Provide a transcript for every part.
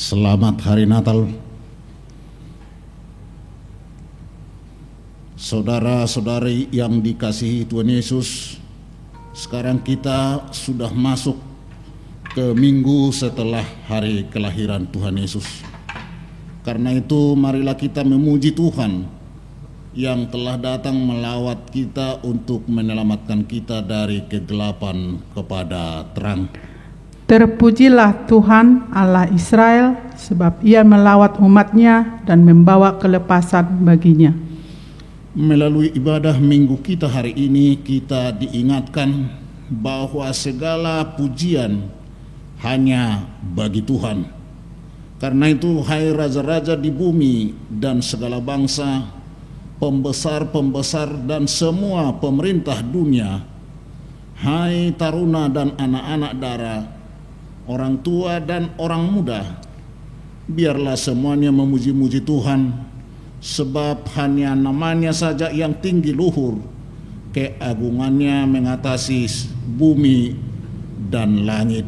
Selamat Hari Natal. Saudara-saudari yang dikasihi Tuhan Yesus, sekarang kita sudah masuk ke minggu setelah hari kelahiran Tuhan Yesus. Karena itu marilah kita memuji Tuhan yang telah datang melawat kita untuk menyelamatkan kita dari kegelapan kepada terang. Terpujilah Tuhan Allah Israel, sebab Ia melawat umat-Nya dan membawa kelepasan baginya. Melalui ibadah minggu kita hari ini, kita diingatkan bahwa segala pujian hanya bagi Tuhan. Karena itu, hai raja-raja di bumi dan segala bangsa, pembesar-pembesar dan semua pemerintah dunia, hai taruna dan anak-anak dara, orang tua dan orang muda, biarlah semuanya memuji-muji Tuhan, sebab hanya namanya saja yang tinggi luhur, keagungannya mengatasi bumi dan langit.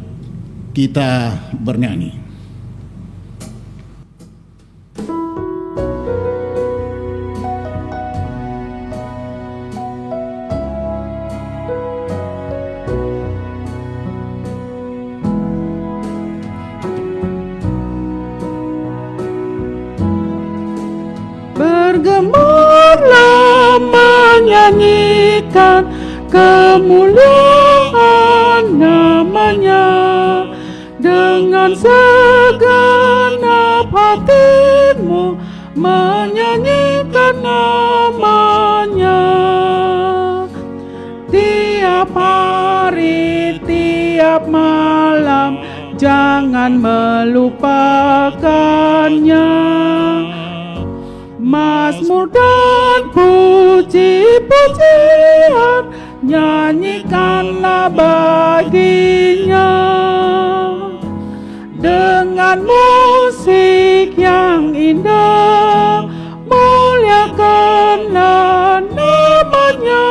Kita bernyanyi. Bergemarlah menyanyikan kemuliaan namanya, dengan segenap hatimu menyanyikan namanya. Tiap hari, tiap malam, jangan melupakannya. Mazmur dan puji-pujian nyanyikanlah baginya, dengan musik yang indah muliakanlah namanya.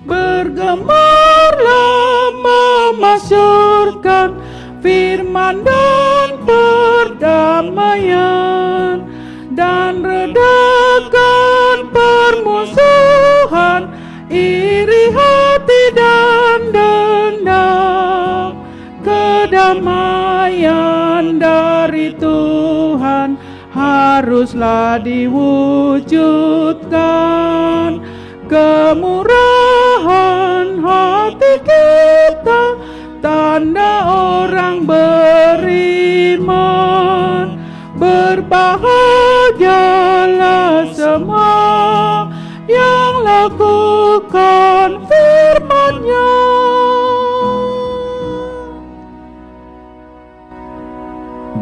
Bergemarlah memasyurkan firman dan perdamaian, dan redakan permusuhan, iri hati dan dendam. Kedamaian dari Tuhan haruslah diwujudkan. Kemurahan hati kita, tanda orang beriman. Berbahagialah semua yang lakukan firman-Nya.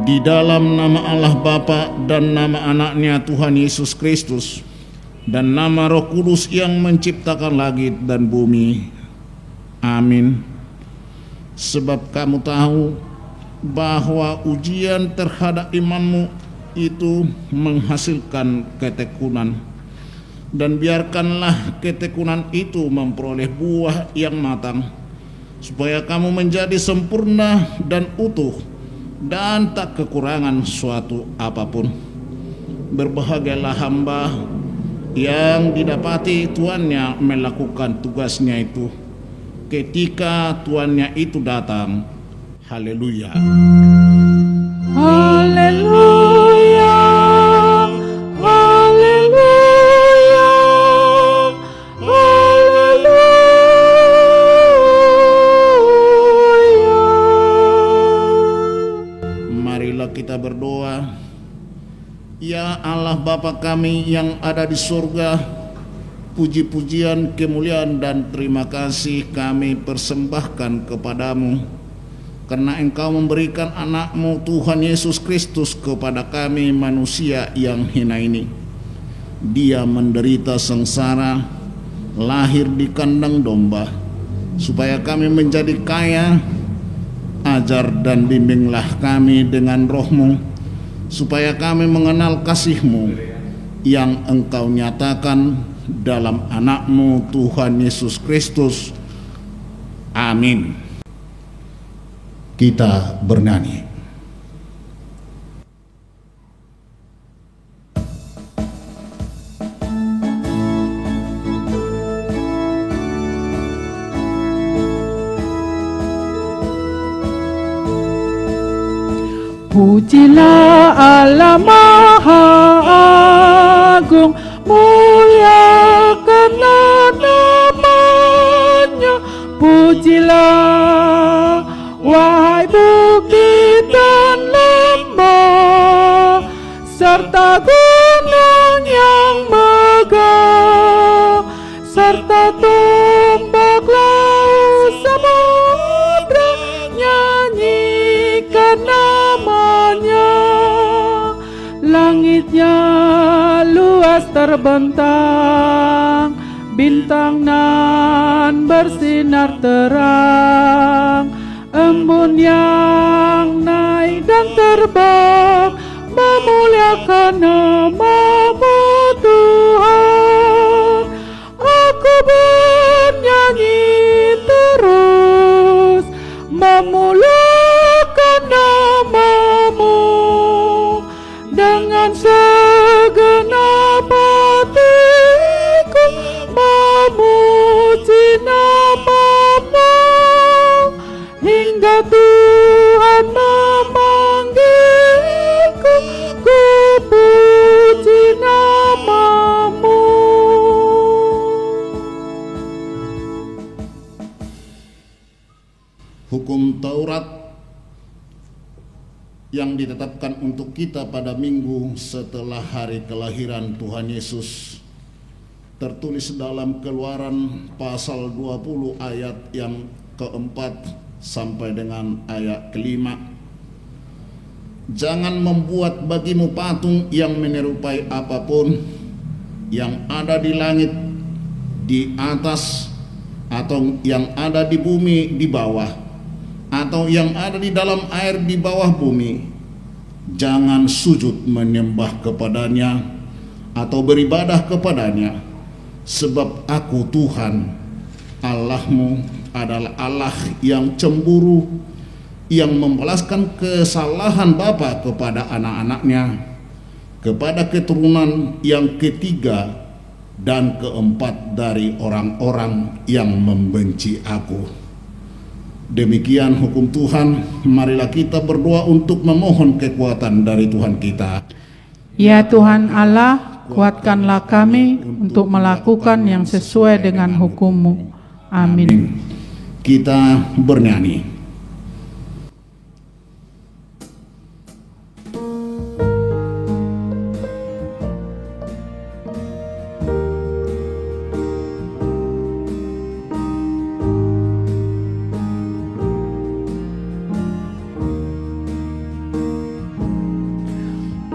Di dalam nama Allah Bapa dan nama Anaknya Tuhan Yesus Kristus, dan nama Roh Kudus yang menciptakan langit dan bumi. Amin. Sebab kamu tahu bahwa ujian terhadap imanmu itu menghasilkan ketekunan, dan biarkanlah ketekunan itu memperoleh buah yang matang, supaya kamu menjadi sempurna dan utuh, dan tak kekurangan suatu apapun. Berbahagialah hamba yang didapati tuannya melakukan tugasnya itu ketika tuannya itu datang. Haleluya. Haleluya. Haleluya. Haleluya. Marilah kita berdoa. Ya Allah Bapa kami yang ada di surga, puji-pujian, kemuliaan dan terima kasih kami persembahkan kepadamu, karena Engkau memberikan anak-Mu Tuhan Yesus Kristus kepada kami manusia yang hina ini. Dia menderita sengsara, lahir di kandang domba, supaya kami menjadi kaya. Ajar dan bimbinglah kami dengan Roh-Mu, supaya kami mengenal kasih-Mu yang Engkau nyatakan dalam anak-Mu Tuhan Yesus Kristus. Amin. Kita bernyanyi. Pujilah Allah Maha Agung, muliakanlah namanya. Pujilah wahai bukit dan lembah, serta gunung yang megah, serta tombak laut samudra. Nyanyikan namanya. Langitnya luas terbentang, bintang nan bersinar terang. Embun yang naik dan terbang, memuliakan nama-Mu Tuhan. Aku bernyanyi terus, memuliakan nama-Mu. Dengan segenap hatiku memuji nama-Mu, hingga Tuhan memanggilku, ku puji nama-Mu. Hukum Taurat yang ditetapkan untuk kita pada minggu setelah hari kelahiran Tuhan Yesus tertulis dalam Keluaran pasal 20 ayat yang keempat sampai dengan ayat kelima. Jangan membuat bagimu patung yang menyerupai apapun yang ada di langit di atas, atau yang ada di bumi di bawah, atau yang ada di dalam air di bawah bumi. Jangan sujud menyembah kepadanya atau beribadah kepadanya, sebab Aku Tuhan Allahmu adalah Allah yang cemburu, yang membalaskan kesalahan bapa kepada anak-anaknya, kepada keturunan yang ketiga dan keempat dari orang-orang yang membenci Aku. Demikian hukum Tuhan. Marilah kita berdoa untuk memohon kekuatan dari Tuhan kita. Ya Tuhan Allah, kuatkanlah kami untuk melakukan yang sesuai dengan hukum-Mu. Amin. Kita bernyanyi.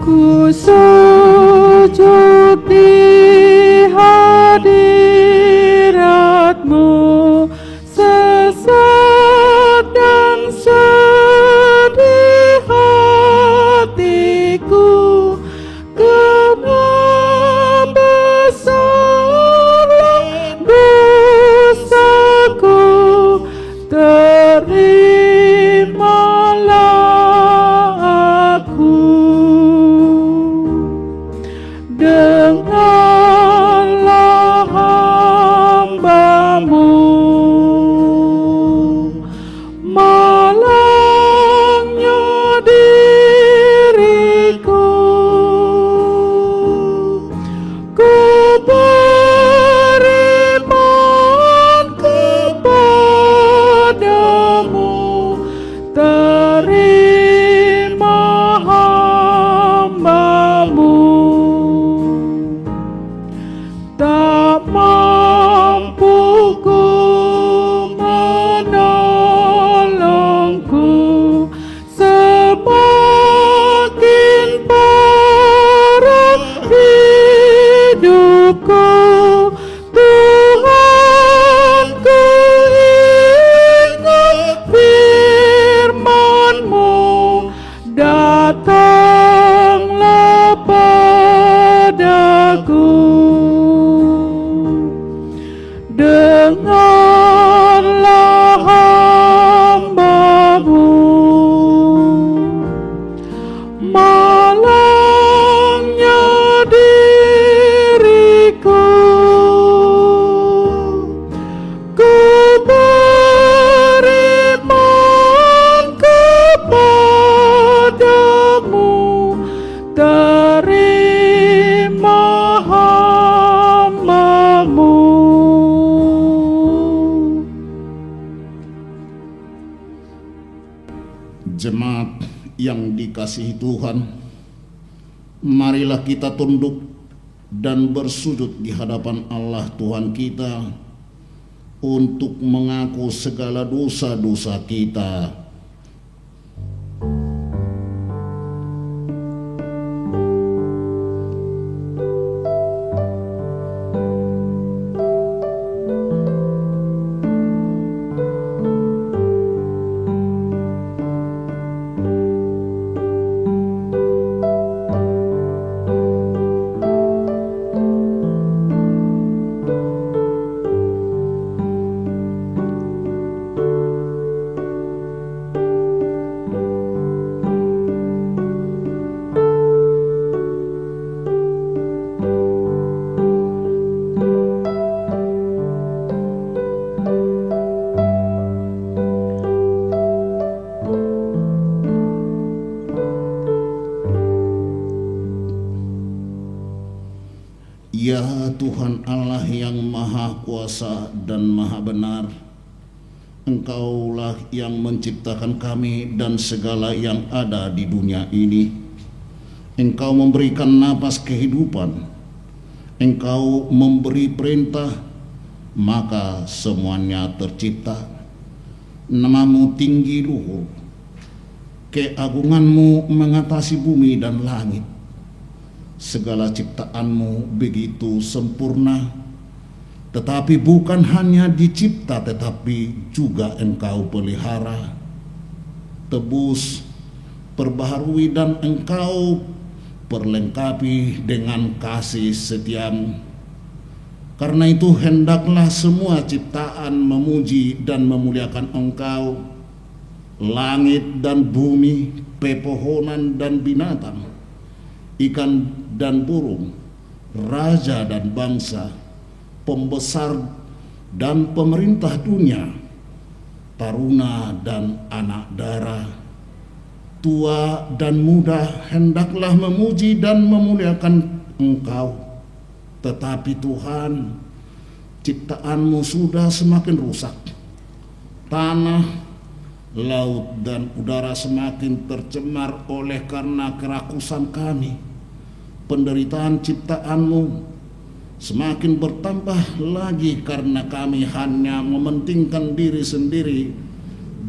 Ku sujud di hadirat-Mu, sesat Jemaat yang dikasihi Tuhan, marilah kita tunduk dan bersujud di hadapan Allah Tuhan kita untuk mengaku segala dosa-dosa kita. Ya Tuhan Allah yang Maha Kuasa dan Maha Benar, Engkaulah yang menciptakan kami dan segala yang ada di dunia ini. Engkau memberikan napas kehidupan, Engkau memberi perintah, maka semuanya tercipta. Namamu tinggi luhur, keagunganmu mengatasi bumi dan langit. Segala ciptaanmu begitu sempurna, tetapi bukan hanya dicipta, tetapi juga Engkau pelihara, tebus, perbaharui, dan Engkau perlengkapi dengan kasih setiamu. Karena itu hendaklah semua ciptaan memuji dan memuliakan Engkau, langit dan bumi, pepohonan dan binatang, ikan dan burung, raja dan bangsa, pembesar dan pemerintah dunia, taruna dan anak dara, tua dan muda, hendaklah memuji dan memuliakan Engkau. Tetapi Tuhan, ciptaanmu sudah semakin rusak. Tanah, laut, dan udara semakin tercemar oleh karena kerakusan kami. Penderitaan ciptaanmu semakin bertambah lagi karena kami hanya mementingkan diri sendiri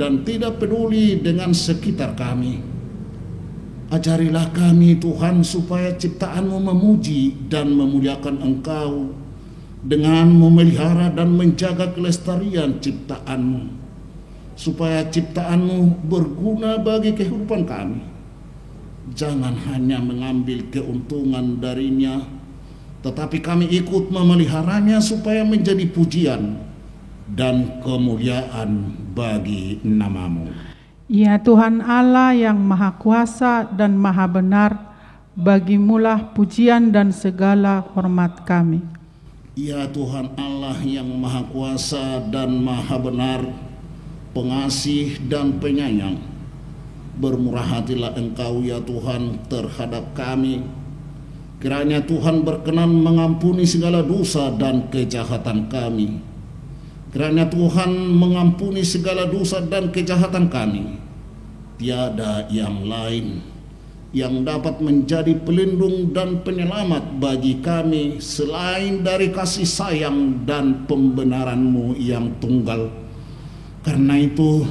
dan tidak peduli dengan sekitar kami. Ajarilah kami Tuhan supaya ciptaanmu memuji dan memuliakan Engkau dengan memelihara dan menjaga kelestarian ciptaanmu, supaya ciptaanmu berguna bagi kehidupan kami. Jangan hanya mengambil keuntungan darinya, tetapi kami ikut memeliharanya supaya menjadi pujian dan kemuliaan bagi namamu. Ya Tuhan Allah yang Maha Kuasa dan Maha Benar, bagimulah pujian dan segala hormat kami. Ya Tuhan Allah yang Maha Kuasa dan Maha Benar, pengasih dan penyayang, bermurah hatilah Engkau ya Tuhan terhadap kami. Kiranya Tuhan berkenan mengampuni segala dosa dan kejahatan kami. Kiranya Tuhan mengampuni segala dosa dan kejahatan kami. Tiada yang lain yang dapat menjadi pelindung dan penyelamat bagi kami selain dari kasih sayang dan pembenaran-Mu yang tunggal. Karena itu,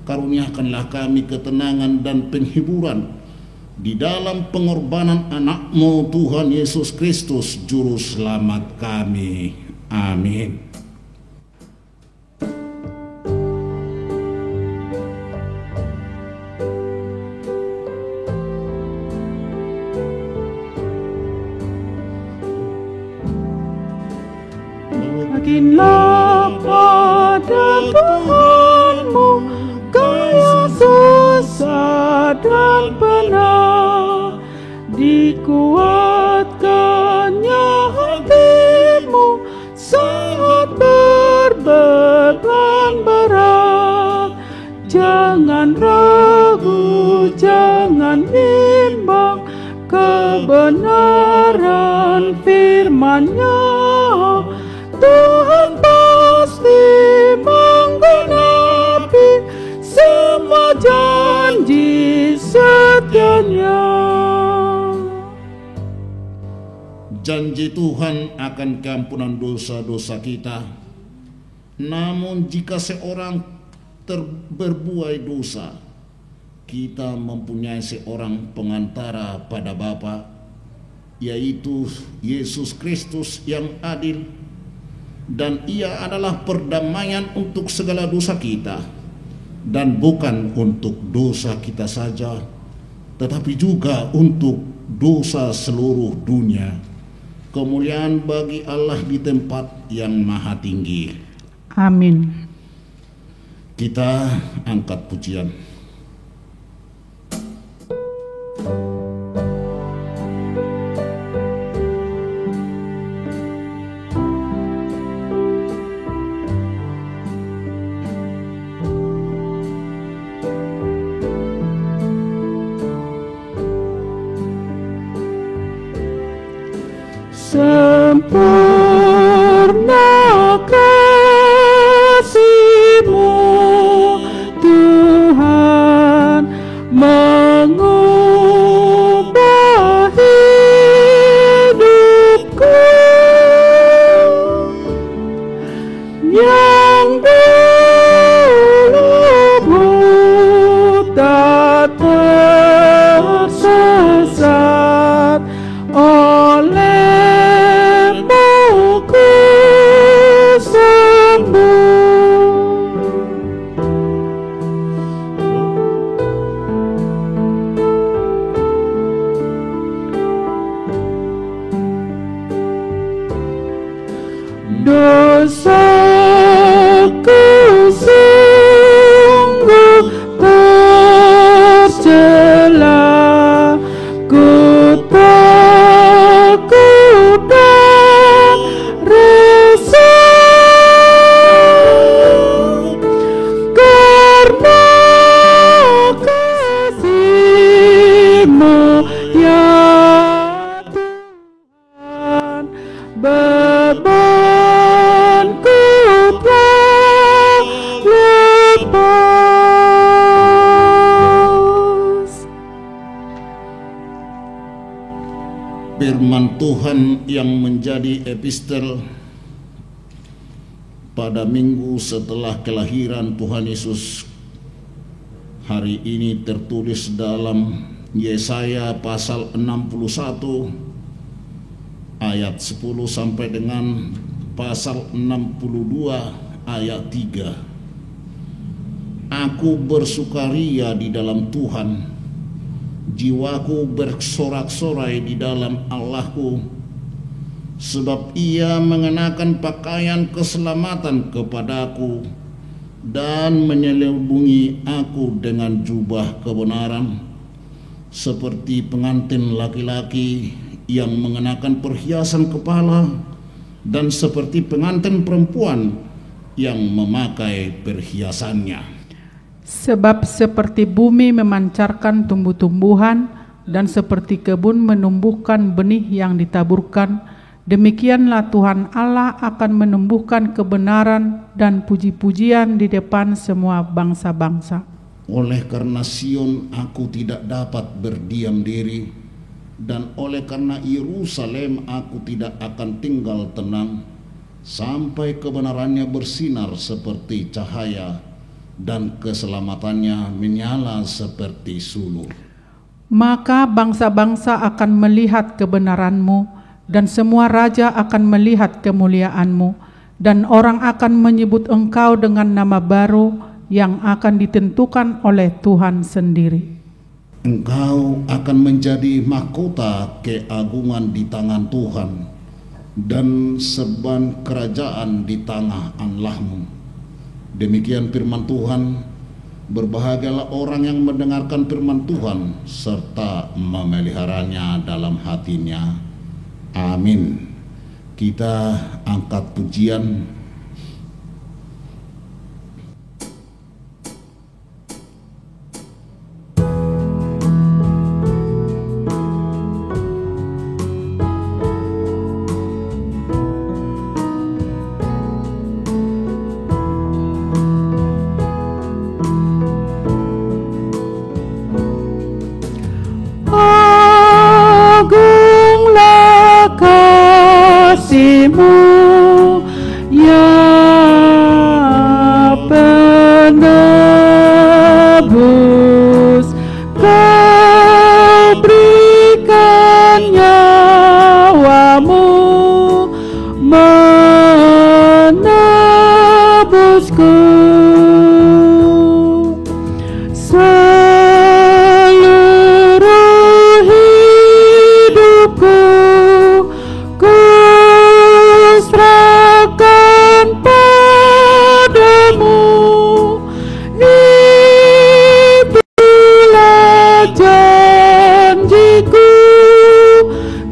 karuniakanlah kami ketenangan dan penghiburan di dalam pengorbanan anak-Mu Tuhan Yesus Kristus Juru Selamat kami. Amin. Makinlah pada Tuhanmu, kaya susah dan benar, dikuatkannya hatimu saat berbeban berat. Jangan ragu, jangan bimbang, kebenaran firman-Nya Tuhan pasti menggenapi semua janji Puji Tuhan akan keampunan dosa-dosa kita. Namun jika seorang berbuat dosa, kita mempunyai seorang pengantara pada Bapa, yaitu Yesus Kristus yang adil, dan Ia adalah perdamaian untuk segala dosa kita, dan bukan untuk dosa kita saja, tetapi juga untuk dosa seluruh dunia. Kemuliaan bagi Allah di tempat yang maha tinggi. Amin. Kita angkat pujian. Sempurna kasih-Mu Tuhan, mengubah hidupku yang dulu buta tersesat oleh-Mu ku sembuh. Dosaku sungguh tercela, ku takut dan risau, karena kasih-Mu ya Tuhan, bebanku telah lepas. Firman Tuhan yang menjadi epistel pada minggu setelah kelahiran Tuhan Yesus hari ini tertulis dalam Yesaya pasal 61 ayat 10 sampai dengan pasal 62 ayat 3. Aku bersukaria di dalam Tuhan, jiwaku bersorak-sorai di dalam Allahku, sebab Ia mengenakan pakaian keselamatan kepadaku dan menyelubungi aku dengan jubah kebenaran, seperti pengantin laki-laki yang mengenakan perhiasan kepala, dan seperti pengantin perempuan yang memakai perhiasannya. Sebab seperti bumi memancarkan tumbuh-tumbuhan dan seperti kebun menumbuhkan benih yang ditaburkan, demikianlah Tuhan Allah akan menumbuhkan kebenaran dan puji-pujian di depan semua bangsa-bangsa. Oleh karena Sion aku tidak dapat berdiam diri, dan oleh karena Yerusalem aku tidak akan tinggal tenang, sampai kebenarannya bersinar seperti cahaya dan keselamatannya menyala seperti sulur. Maka bangsa-bangsa akan melihat kebenaran-Mu, dan semua raja akan melihat kemuliaan-Mu, dan orang akan menyebut Engkau dengan nama baru yang akan ditentukan oleh Tuhan sendiri. Engkau akan menjadi mahkota keagungan di tangan Tuhan, dan seban kerajaan di tangan Allah-Mu. Demikian firman Tuhan. Berbahagialah orang yang mendengarkan firman Tuhan serta memeliharanya dalam hatinya. Amin. Kita angkat pujian. Agunglah Kau kasih-Mu, ya penebus. Kau berikan nyawa-Mu menebusku. Seluruh hidupku ku serahkan padamu. Itulah janjiku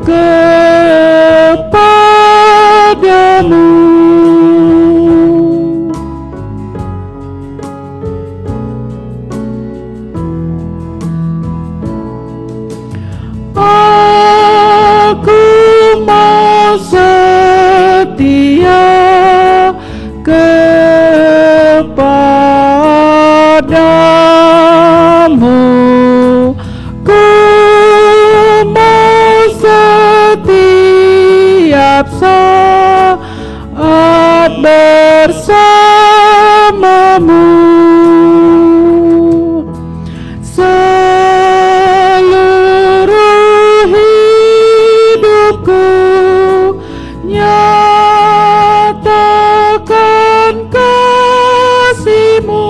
kepadamu. Aku mau setia kepadamu. Ku mau setiap saat bersamamu. Seluruh hidupku nyatakan kasih-Mu,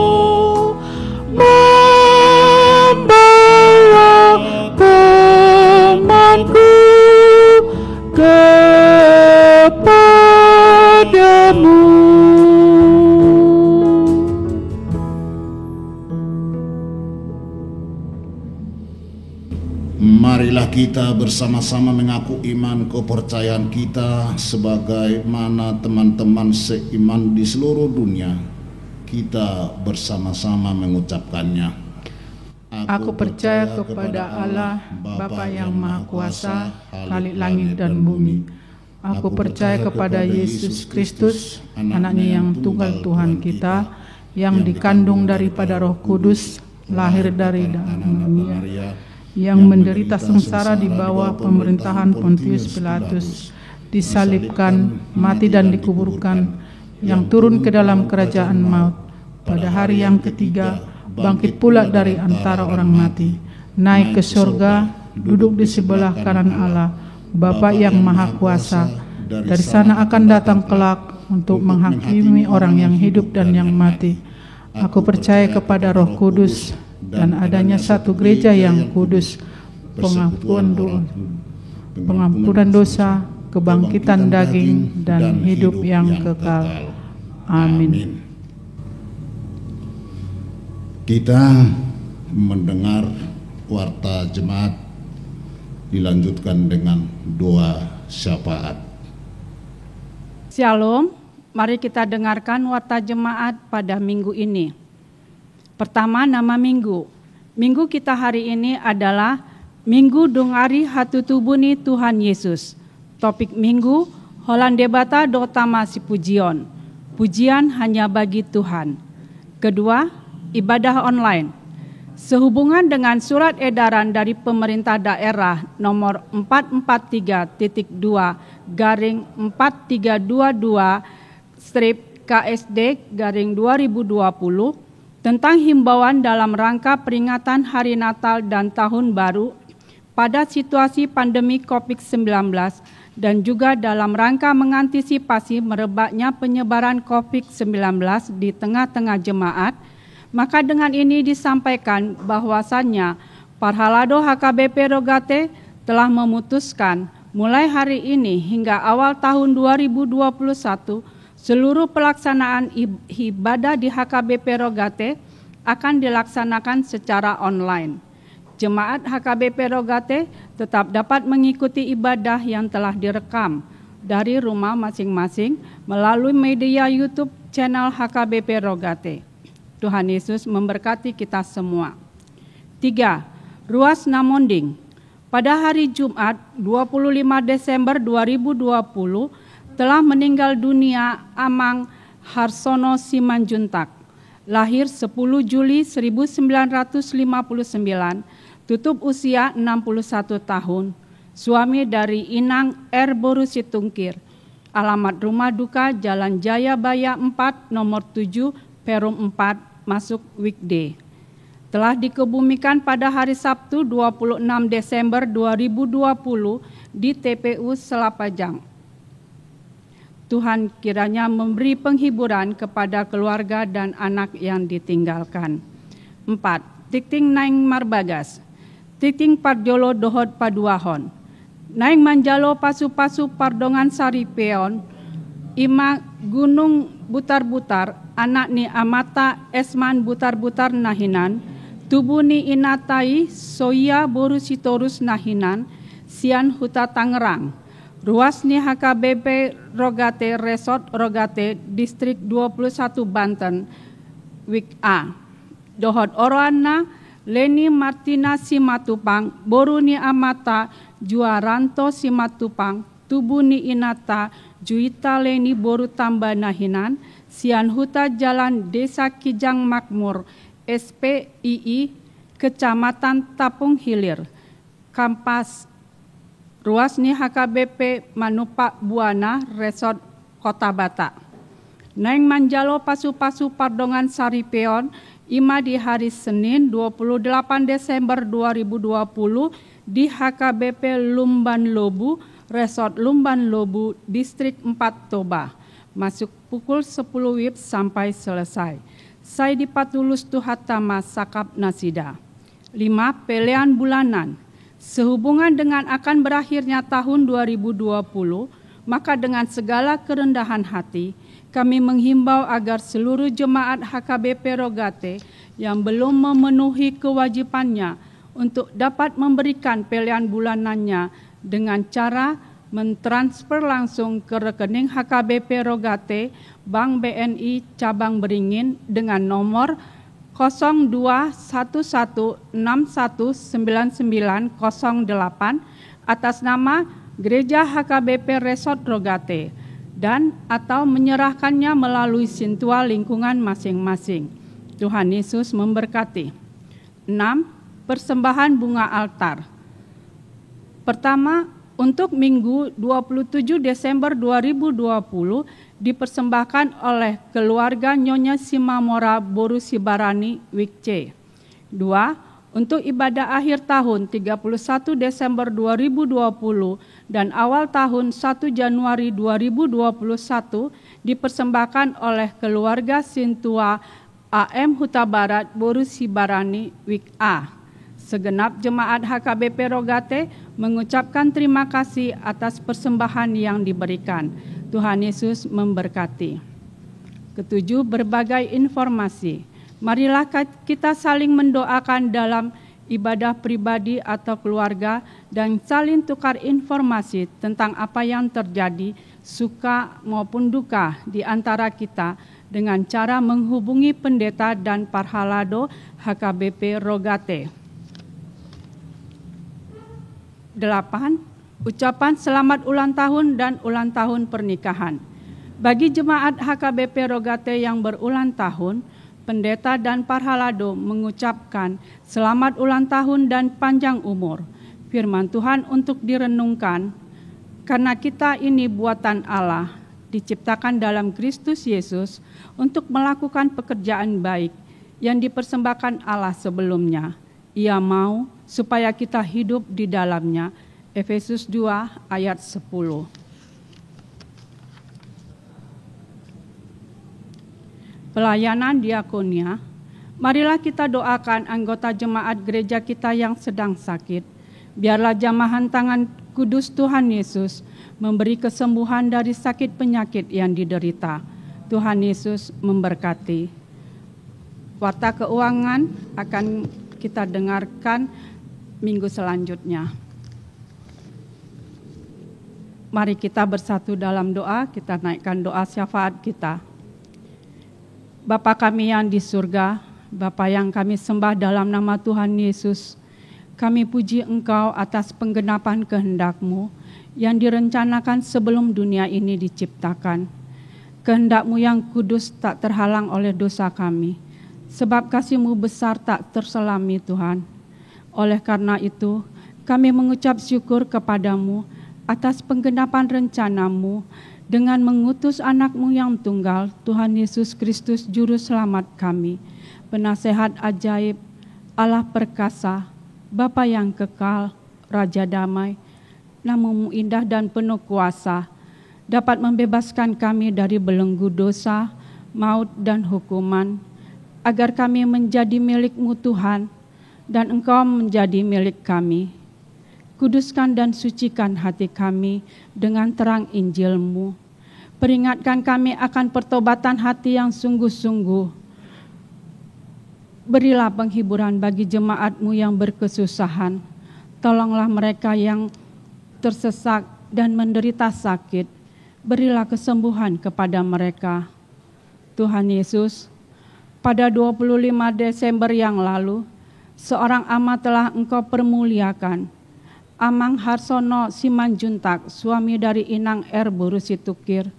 membawa temanku kepadamu. Marilah kita bersama-sama mengaku iman kepercayaan kita sebagaimana teman-teman seiman di seluruh dunia. Kita bersama-sama mengucapkannya. Aku percaya kepada Allah, Bapa yang Maha Kuasa, Khalik langit dan bumi. Aku percaya kepada Yesus Kristus, Anak-Nya yang tunggal Tuhan kita, yang dikandung daripada Roh Kudus, lahir dari Maria, yang menderita sengsara di bawah pemerintahan Pontius Pilatus, disalibkan, mati dan dikuburkan, yang turun ke dalam kerajaan maut, pada hari yang ketiga bangkit pula dari antara orang mati, naik ke surga, duduk di sebelah kanan Allah, Bapa yang Maha Kuasa. Dari sana akan datang kelak untuk menghakimi orang yang hidup dan yang mati. Aku percaya kepada Roh Kudus dan adanya satu gereja yang kudus, pengampunan dosa, kebangkitan daging, dan hidup yang kekal. Amin. Kita mendengar warta jemaat dilanjutkan dengan doa syafaat. Shalom, mari kita dengarkan warta jemaat pada minggu ini. Pertama, nama minggu. Minggu kita hari ini adalah Minggu Dongari Hatutubuni Tuhan Yesus. Topik minggu, Holande Bata Dotama Si Pujian. Pujian hanya bagi Tuhan. Kedua, ibadah online. Sehubungan dengan surat edaran dari pemerintah daerah nomor 443-4322/KSD-2020 tentang himbauan dalam rangka peringatan Hari Natal dan Tahun Baru pada situasi pandemi COVID-19 dan juga dalam rangka mengantisipasi merebaknya penyebaran COVID-19 di tengah-tengah jemaat, maka dengan ini disampaikan bahwasannya Parhalado HKBP Rogate telah memutuskan mulai hari ini hingga awal tahun 2021 seluruh pelaksanaan ibadah di HKBP Rogate akan dilaksanakan secara online. Jemaat HKBP Rogate tetap dapat mengikuti ibadah yang telah direkam dari rumah masing-masing melalui media YouTube channel HKBP Rogate. Tuhan Yesus memberkati kita semua. 3. Ruas Namonding. Pada hari Jumat 25 Desember 2020 telah meninggal dunia Amang Harsono Simanjuntak, lahir 10 Juli 1959, tutup usia 61 tahun, suami dari Inang R. Borusitungkir, Alamat Rumah Duka Jalan Jayabaya 4 nomor 7 Perum 4 masuk weekday. Telah dikebumikan pada hari Sabtu 26 Desember 2020 di TPU Selapajang. Tuhan kiranya memberi penghiburan kepada keluarga dan anak yang ditinggalkan. 4. Tikting Naing Marbagas, Tikting Parjolo Dohod Paduahon, Naing Manjalo Pasu-Pasu Pardongan Sari Peon, Ima Gunung Butar-Butar, Anak ni Amata Esman Butar-Butar Nahinan, Tubuh ni Inatai Soya Borusitorus Nahinan, Sian Huta Tangerang, Ruas ni HKBP Rogate Resort Rogate Distrik 21 Banten, Wik A. Dohod Oroana Leni Martina Simatupang, Boru ni Amata Juaranto Simatupang, Tubuh ni Inata Juita Leni Boru Tamba Nahinan, Sian Huta Jalan Desa Kijang Makmur, SPII, Kecamatan Tapung Hilir, Kampas. Ruas ni HKBP Manupak Buana Resort Kota Bata. Naing Manjalo Pasu-Pasu Pardongan Sari Peon, Ima di hari Senin 28 Desember 2020 di HKBP Lumban Lobu, Resort Lumban Lobu, Distrik 4 Toba. Masuk pukul 10 WIB sampai selesai. Saya dipatulus Tuhatama Sakap Nasida. 5. Pelean bulanan. Sehubungan dengan akan berakhirnya tahun 2020, maka dengan segala kerendahan hati, kami menghimbau agar seluruh jemaat HKBP Rogate yang belum memenuhi kewajibannya untuk dapat memberikan pelean bulanannya dengan cara mentransfer langsung ke rekening HKBP Rogate, Bank BNI Cabang Beringin dengan nomor 0211619908 atas nama Gereja HKBP Resort Rogate dan atau menyerahkannya melalui sintua lingkungan masing-masing. Tuhan Yesus memberkati. 6. Persembahan bunga altar. Pertama, untuk Minggu 27 Desember 2020 dipersembahkan oleh keluarga Nyonya Simamora Boru Sibarani Wik C. 2. Untuk ibadah akhir tahun 31 Desember 2020 dan awal tahun 1 Januari 2021 dipersembahkan oleh keluarga Sintua AM Huta Barat Boru Sibarani Wik A. Segenap jemaat HKBP Rogate mengucapkan terima kasih atas persembahan yang diberikan. Tuhan Yesus memberkati. 7. Berbagai informasi. Marilah kita saling mendoakan dalam ibadah pribadi atau keluarga dan saling tukar informasi tentang apa yang terjadi, suka maupun duka di antara kita dengan cara menghubungi pendeta dan parhalado HKBP Rogate. 8. Ucapan selamat ulang tahun dan ulang tahun pernikahan. Bagi jemaat HKBP Rogate yang berulang tahun, pendeta dan parhalado mengucapkan selamat ulang tahun dan panjang umur. Firman Tuhan untuk direnungkan, karena kita ini buatan Allah, diciptakan dalam Kristus Yesus untuk melakukan pekerjaan baik yang dipersembahkan Allah sebelumnya. Ia mau supaya kita hidup di dalamnya. Efesus 2 ayat 10. Pelayanan diakonia. Marilah kita doakan anggota jemaat gereja kita yang sedang sakit. Biarlah jamahan tangan kudus Tuhan Yesus memberi kesembuhan dari sakit penyakit yang diderita. Tuhan Yesus memberkati. Warta keuangan akan kita dengarkan minggu selanjutnya. Mari kita bersatu dalam doa, kita naikkan doa syafaat kita. Bapa kami yang di surga, Bapa yang kami sembah dalam nama Tuhan Yesus, kami puji Engkau atas penggenapan kehendak-Mu yang direncanakan sebelum dunia ini diciptakan. Kehendak-Mu yang kudus tak terhalang oleh dosa kami, sebab kasih-Mu besar tak terselami Tuhan. Oleh karena itu, kami mengucap syukur kepadamu atas penggenapan rencana-Mu dengan mengutus anak-Mu yang tunggal, Tuhan Yesus Kristus Juru Selamat kami, penasehat ajaib, Allah perkasa, Bapa yang kekal, Raja damai, Nama-Mu indah dan penuh kuasa, dapat membebaskan kami dari belenggu dosa, maut dan hukuman, agar kami menjadi milik-Mu Tuhan, dan Engkau menjadi milik kami. Kuduskan dan sucikan hati kami dengan terang Injil-Mu. Peringatkan kami akan pertobatan hati yang sungguh-sungguh. Berilah penghiburan bagi jemaat-Mu yang berkesusahan. Tolonglah mereka yang tersesak dan menderita sakit. Berilah kesembuhan kepada mereka. Tuhan Yesus, pada 25 Desember yang lalu, seorang ama telah Engkau permuliakan. Amang Harsono Simanjuntak, suami dari Inang R. Burusitukir.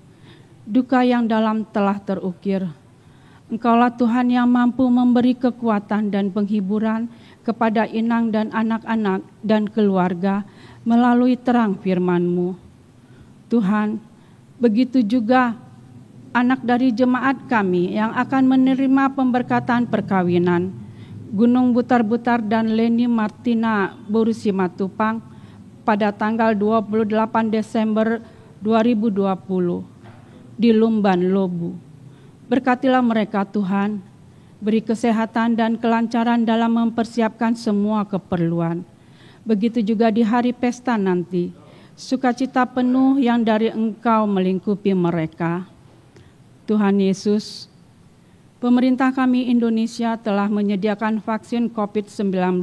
Duka yang dalam telah terukir. Engkaulah Tuhan yang mampu memberi kekuatan dan penghiburan kepada Inang dan anak-anak dan keluarga melalui terang firman-Mu. Tuhan, begitu juga anak dari jemaat kami yang akan menerima pemberkatan perkawinan, Gunung Butar-Butar dan Leni Martina Borusimatupang, pada tanggal 28 Desember 2020 di Lumban, Lobu. Berkatilah mereka Tuhan, beri kesehatan dan kelancaran dalam mempersiapkan semua keperluan. Begitu juga di hari pesta nanti, sukacita penuh yang dari Engkau melingkupi mereka. Tuhan Yesus, pemerintah kami Indonesia telah menyediakan vaksin COVID-19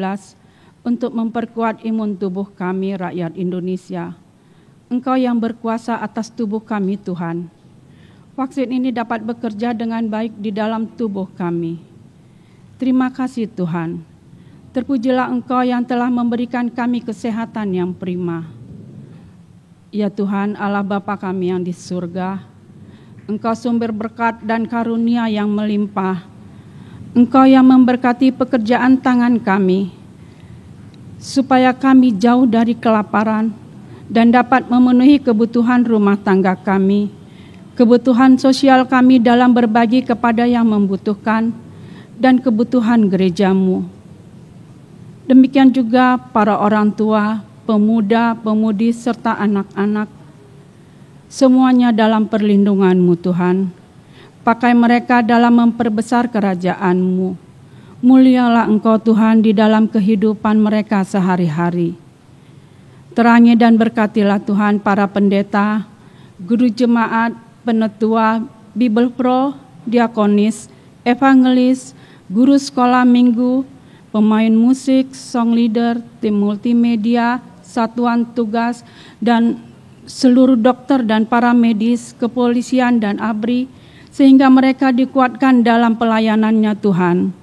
untuk memperkuat imun tubuh kami rakyat Indonesia. Engkau yang berkuasa atas tubuh kami Tuhan. Vaksin ini dapat bekerja dengan baik di dalam tubuh kami. Terima kasih Tuhan. Terpujilah Engkau yang telah memberikan kami kesehatan yang prima. Ya Tuhan Allah Bapa kami yang di surga, Engkau sumber berkat dan karunia yang melimpah. Engkau yang memberkati pekerjaan tangan kami, supaya kami jauh dari kelaparan dan dapat memenuhi kebutuhan rumah tangga kami, kebutuhan sosial kami dalam berbagi kepada yang membutuhkan, dan kebutuhan gereja-Mu. Demikian juga para orang tua, pemuda, pemudi, serta anak-anak, semuanya dalam perlindungan-Mu Tuhan. Pakai mereka dalam memperbesar kerajaan-Mu. Mulialah Engkau Tuhan di dalam kehidupan mereka sehari-hari. Terangi dan berkatilah Tuhan para pendeta, guru jemaat, penetua, Bible Pro, diakonis, evangelis, guru sekolah minggu, pemain musik, song leader, tim multimedia, satuan tugas, dan seluruh dokter dan para medis, kepolisian dan ABRI, sehingga mereka dikuatkan dalam pelayanannya Tuhan.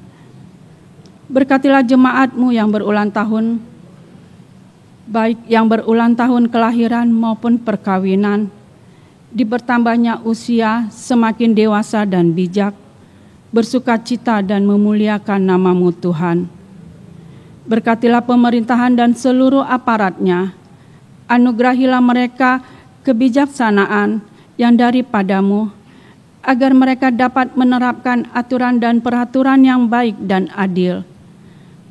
Berkatilah jemaat-Mu yang berulang tahun, baik yang berulang tahun kelahiran maupun perkawinan, di bertambahnya usia semakin dewasa dan bijak, bersukacita dan memuliakan nama-Mu Tuhan. Berkatilah pemerintahan dan seluruh aparatnya, anugerahilah mereka kebijaksanaan yang daripada-Mu, agar mereka dapat menerapkan aturan dan peraturan yang baik dan adil.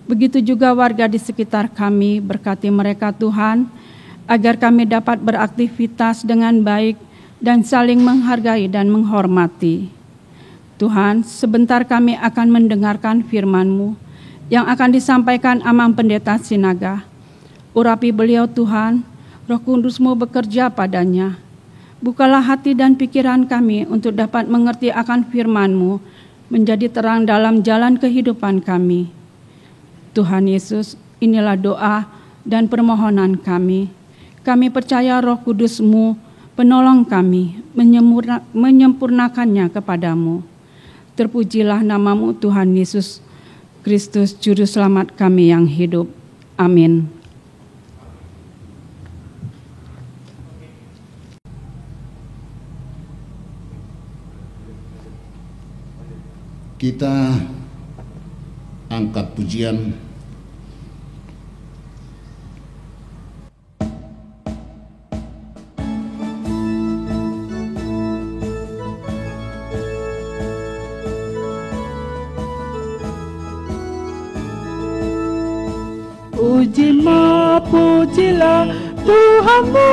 Begitu juga warga di sekitar kami, berkati mereka Tuhan, agar kami dapat beraktivitas dengan baik dan saling menghargai dan menghormati. Tuhan, sebentar kami akan mendengarkan firman-Mu yang akan disampaikan Amang Pendeta Sinaga. Urapi beliau Tuhan, Roh Kudus-Mu bekerja padanya. Bukalah hati dan pikiran kami untuk dapat mengerti akan firman-Mu, menjadi terang dalam jalan kehidupan kami. Tuhan Yesus, inilah doa dan permohonan kami. Kami percaya Roh Kudus-Mu, penolong kami, menyempurnakannya kepadamu. Terpujilah nama-Mu Tuhan Yesus Kristus, Juru Selamat kami yang hidup. Amin. Kita angkat pujian. pujilah Tuhanmu.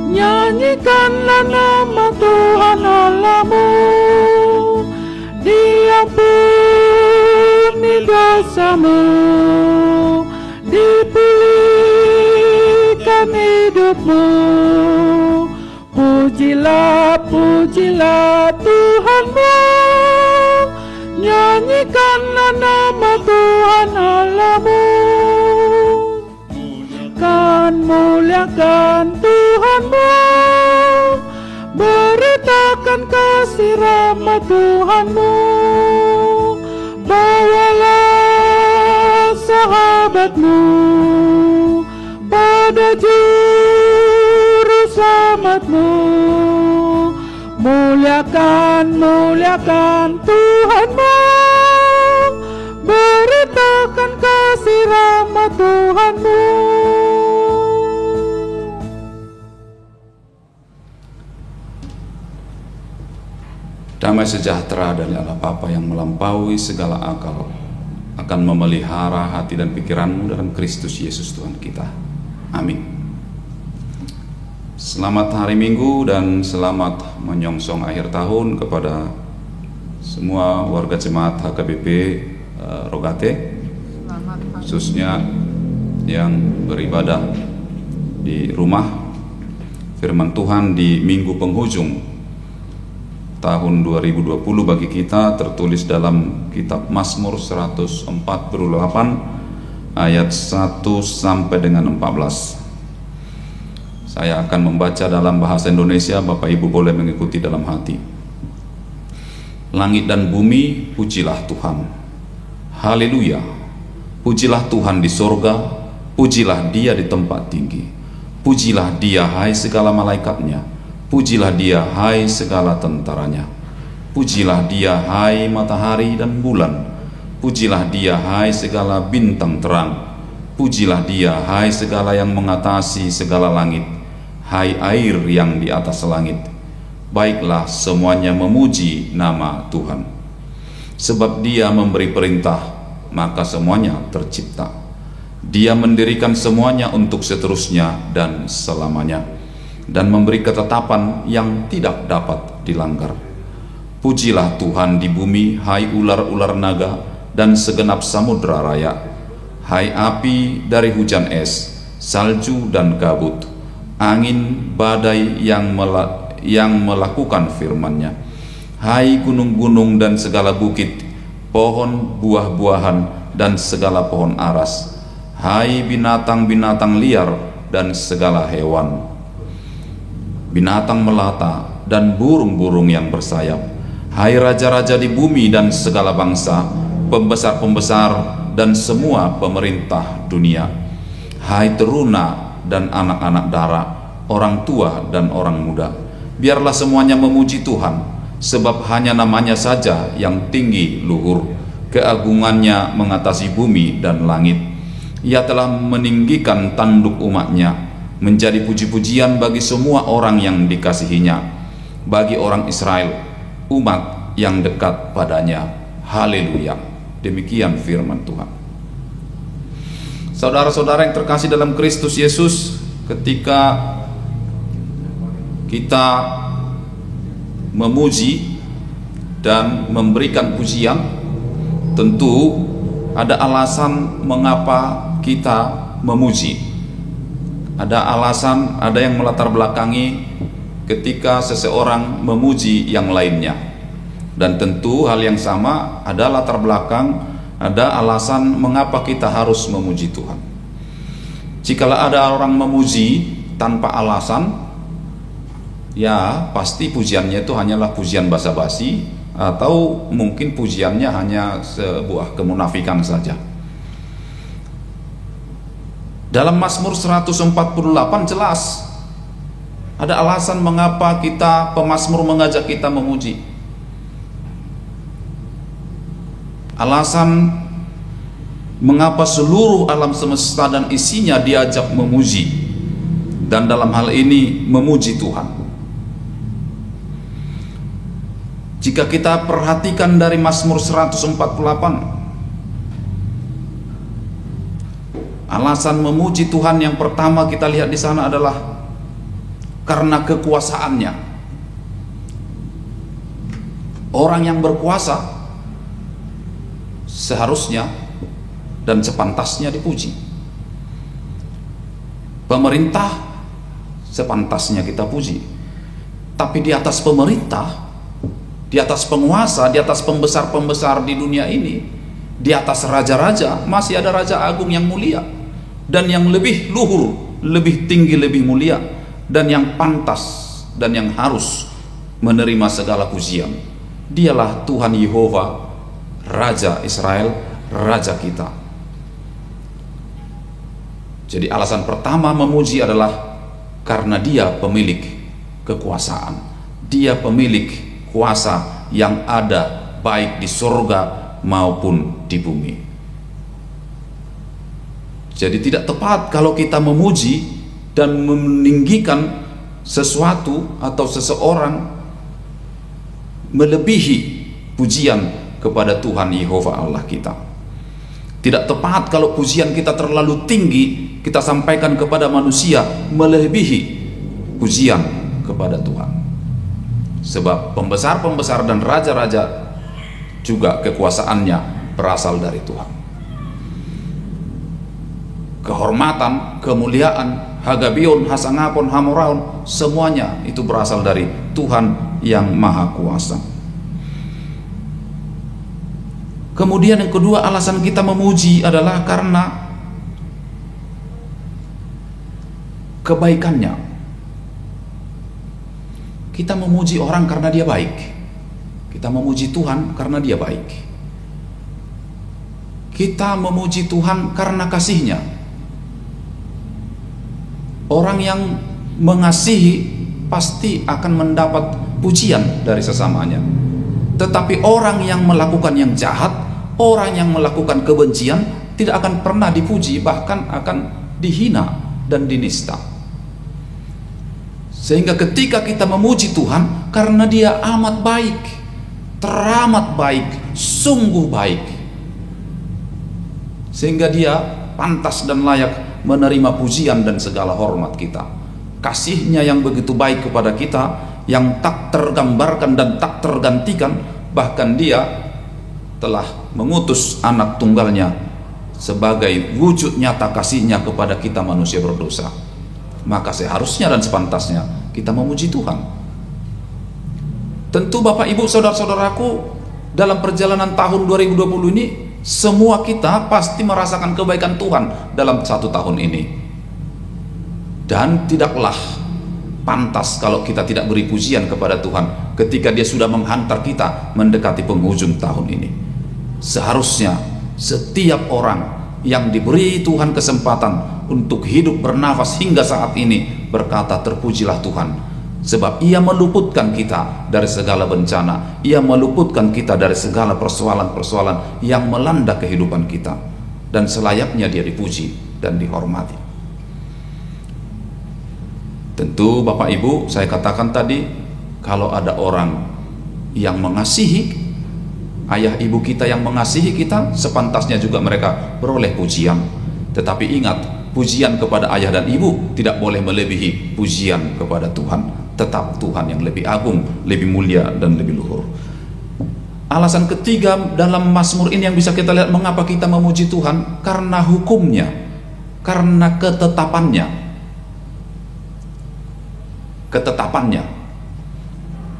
Nyanyikanlah nama Tuhan Allahmu. Diampuni dosamu, dipulihkan hidupmu. Pujilah Tuhanmu. Nyanyikanlah nama Tuhan Allahmu. Muliakan Tuhanmu. Beritakan kasih rahmat Tuhanmu. Bawalah sahabatmu pada juru selamatmu. Muliakan Tuhanmu. Beritakan kasih rahmat Tuhanmu. Damai sejahtera dari Allah Bapa yang melampaui segala akal akan memelihara hati dan pikiranmu dalam Kristus Yesus Tuhan kita. Amin. Selamat hari Minggu dan selamat menyongsong akhir tahun kepada semua warga jemaat HKBP Rogate, khususnya yang beribadah di rumah firman Tuhan di minggu penghujung tahun 2020 bagi kita, tertulis dalam kitab Mazmur 148 ayat 1 sampai dengan 14. Saya akan membaca dalam bahasa Indonesia, Bapak Ibu boleh mengikuti dalam hati. Langit dan bumi, pujilah Tuhan. Haleluya. Pujilah Tuhan di sorga, pujilah Dia di tempat tinggi. Pujilah Dia, hai segala malaikatnya. Pujilah Dia, hai segala tentaranya. Pujilah Dia, hai matahari dan bulan. Pujilah Dia, hai segala bintang terang. Pujilah Dia, hai segala yang mengatasi segala langit, hai air yang di atas langit. Baiklah semuanya memuji nama Tuhan. Sebab Dia memberi perintah, maka semuanya tercipta. Dia mendirikan semuanya untuk seterusnya dan selamanya, dan memberi ketetapan yang tidak dapat dilanggar. Pujilah Tuhan di bumi, hai ular-ular naga dan segenap samudra raya, hai api dari hujan es, salju dan kabut, angin badai yang melakukan firman-Nya, hai gunung-gunung dan segala bukit, pohon buah-buahan dan segala pohon aras, hai binatang-binatang liar dan segala hewan, binatang melata dan burung-burung yang bersayap, hai raja-raja di bumi dan segala bangsa, pembesar-pembesar dan semua pemerintah dunia, hai teruna dan anak-anak dara, orang tua dan orang muda. Biarlah semuanya memuji Tuhan, sebab hanya namanya saja yang tinggi luhur, keagungannya mengatasi bumi dan langit. Ia telah meninggikan tanduk umatnya, menjadi puji-pujian bagi semua orang yang dikasihinya, bagi orang Israel, umat yang dekat padanya. Haleluya. Demikian firman Tuhan. Saudara-saudara yang terkasih dalam Kristus Yesus, ketika kita memuji dan memberikan pujian, tentu ada alasan mengapa kita memuji. Ada alasan, ada yang melatar belakangi ketika seseorang memuji yang lainnya. Dan tentu hal yang sama, ada latar belakang, ada alasan mengapa kita harus memuji Tuhan. Jikalau ada orang memuji tanpa alasan, ya pasti pujiannya itu hanyalah pujian basa-basi, atau mungkin pujiannya hanya sebuah kemunafikan saja. Dalam Mazmur 148 jelas ada alasan mengapa pemazmur mengajak kita memuji. Alasan mengapa seluruh alam semesta dan isinya diajak memuji, dan dalam hal ini memuji Tuhan. Jika kita perhatikan dari Mazmur 148, Alasan memuji Tuhan yang pertama kita lihat di sana adalah karena kekuasaannya. Orang yang berkuasa seharusnya dan sepantasnya dipuji. Pemerintah sepantasnya kita puji. Tapi di atas pemerintah, di atas penguasa, di atas pembesar-pembesar di dunia ini, di atas raja-raja, masih ada Raja Agung yang mulia dan yang lebih luhur, lebih tinggi, lebih mulia, dan yang pantas dan yang harus menerima segala pujian. Dialah Tuhan Yehova, Raja Israel, Raja kita. Jadi alasan pertama memuji adalah karena Dia pemilik kekuasaan. Dia pemilik kuasa yang ada baik di surga maupun di bumi. Jadi tidak tepat kalau kita memuji dan meninggikan sesuatu atau seseorang melebihi pujian kepada Tuhan Yehova Allah kita. Tidak tepat kalau pujian kita terlalu tinggi kita sampaikan kepada manusia melebihi pujian kepada Tuhan. Sebab pembesar-pembesar dan raja-raja juga kekuasaannya berasal dari Tuhan. Kehormatan, kemuliaan, hagabion, hasangapon, hamuraun, semuanya itu berasal dari Tuhan yang Maha Kuasa. Kemudian yang kedua, alasan kita memuji adalah karena kebaikannya. Kita memuji orang karena dia baik. Kita memuji Tuhan karena dia baik. Kita memuji Tuhan karena kasih-Nya. Orang yang mengasihi pasti akan mendapat pujian dari sesamanya. Tetapi orang yang melakukan yang jahat, orang yang melakukan kebencian tidak akan pernah dipuji, bahkan akan dihina dan dinista. Sehingga ketika kita memuji Tuhan karena Dia amat baik, teramat baik, sungguh baik, sehingga Dia pantas dan layak menerima pujian dan segala hormat kita. Kasih-Nya yang begitu baik kepada kita, yang tak tergambarkan dan tak tergantikan, bahkan Dia telah mengutus anak tunggalnya sebagai wujud nyata kasih-Nya kepada kita manusia berdosa. Maka seharusnya dan sepantasnya kita memuji Tuhan. Tentu Bapak Ibu saudara-saudaraku, dalam perjalanan tahun 2020 ini semua kita pasti merasakan kebaikan Tuhan dalam satu tahun ini. Dan tidaklah pantas kalau kita tidak beri pujian kepada Tuhan ketika Dia sudah menghantar kita mendekati penghujung tahun ini. Seharusnya setiap orang yang diberi Tuhan kesempatan untuk hidup bernafas hingga saat ini berkata, terpujilah Tuhan, sebab Ia meluputkan kita dari segala bencana, Ia meluputkan kita dari segala persoalan-persoalan yang melanda kehidupan kita, dan selayaknya Dia dipuji dan dihormati. Tentu Bapak Ibu, saya katakan tadi, kalau ada orang yang mengasihi, ayah ibu kita yang mengasihi kita, sepantasnya juga mereka beroleh pujian. Tetapi ingat, pujian kepada ayah dan ibu tidak boleh melebihi pujian kepada Tuhan. Tetap Tuhan yang lebih agung, lebih mulia, dan lebih luhur. Alasan ketiga dalam Mazmur ini yang bisa kita lihat mengapa kita memuji Tuhan, karena hukumnya, karena ketetapannya. Ketetapannya.